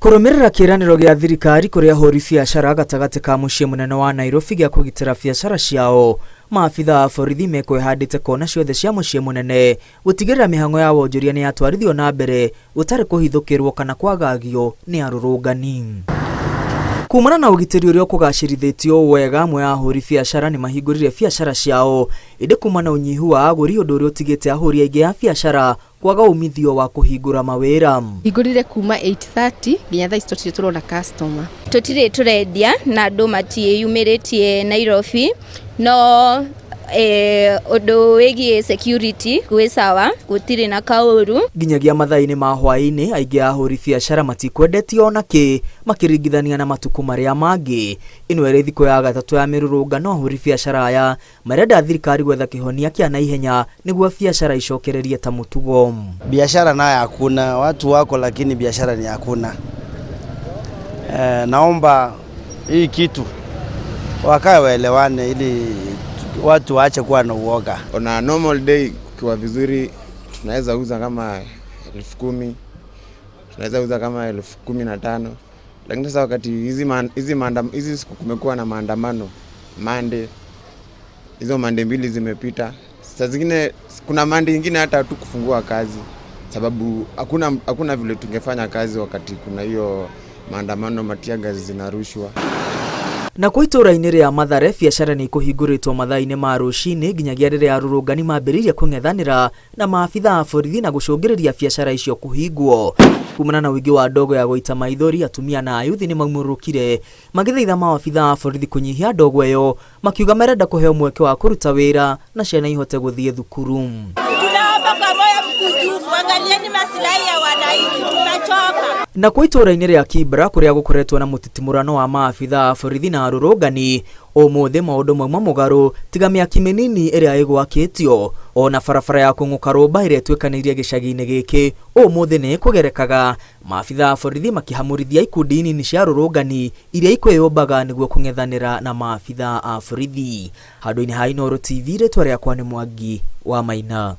Kũrũmĩrĩra kĩĩranĩro gĩa thirikari kũrĩ ahũri biacara gatagatĩ ka mũciĩ mũnene wa Nairobi gĩa kũgitĩra biacara ciao, maabitha a borithi mekwĩhandĩte kona ciothe cia mũciĩ mũnene gũtigĩrĩra mĩhang'o ya wonjoria nĩ yatwarithio na mbere gũtarĩ kũhithũkĩrwo kana kwagagio nĩ arũrũngani. Kumana na ũgitĩri ũrĩa kũgacĩrithĩtio wega, amwe a ahũri biacara nĩ mahingũrire biacara ciao ĩndĩ kumana na ũnyihu wa agũri, ũndũ ũrĩa ũtigĩte ahũri aingĩ a biacara kwaga umithio wa kũhingũra mawĩra. Hingũrire kuma 8:30 nginya thaa ici tũtirĩ tũrona customer. Tũtirĩ tũrendia na andũ matiĩyumĩrĩtie Nairobi, no ũndũ wĩgiĩ security gwĩ sawa, gũtirĩ na kaũru. Nginyagia mathaa-inĩ ma hwaĩ-inĩ aingĩ a ahũri biacara matikwendetio ona kĩ makĩringithania na matukũ marĩa mangĩ. Ĩno ĩrĩ thikũ ya gatatũ ya mĩrũrũngano, ahũri biacara aya marenda thirikari gwetha kĩhonia kĩa naihenya nĩguo biacara icokererie ta mũtugo. Biashara nayo hakuna, watu wako lakini biashara ni hakuna. Naomba hii kitu wakae waelewane ili watu waache kuwa na uoga. On a normal day kwa vizuri tunaweza uza kama 10,000, tunaweza uza kama 15,000, lakini sasa wakati hizi siku kumekuwa na maandamano Monday, hizo Monday mbili zimepita. Sasa zingine kuna Monday nyingine hata tu kufungua kazi, sababu hakuna vile tungefanya kazi wakati kuna hiyo maandamano, matiaga zinarushwa. Na kwa itũra-inĩ rĩa Mathare, biacara nĩ ikũhingũrĩtwo mathaa-inĩ ma rũcinĩ nginyagia rĩrĩa arũrũngani mambĩrĩria kũng'ethanĩra na maabitha a borithi na gũcũngĩrĩria biacara icio kũhingwo. Kumana na ũingĩ wa ndogo ya gũita maithori, atumia na ayuthi nĩ maumũrũkire magĩthaitha maabitha a borithi kũnyihia ndogo ĩyo, makiuga marenda kũheo mweke wa kũruta wĩra na ciana ihote gũthiĩ thukuru. Angalieni maslahi ya wananchi, tumechoka. Na kwa itũra-inĩ rĩa Kibra kũrĩa gũkoretwo na mũtitimũrano wa maabitha a borithi na arũrũngani, ũmũthĩ maũndũ mauma mũgarũ tiga mĩaki mĩnini ĩrĩa ĩgwakĩtio, ona barabara ya kũng'ũka rũmba ĩrĩa ĩtuĩkanĩirie gĩcagi-inĩ gĩkĩ ũmũthĩ nĩ kũgerekaga, maabitha a borithi makĩhamũrithia ikundi nini cia arũrũngani iria ikwĩyũmbaga nĩguo kũng'ethanĩra na maabitha a borithi. Handũ-inĩ ha Inooro TV, rĩtwa rĩakwa nĩ Mwangi wa Maina.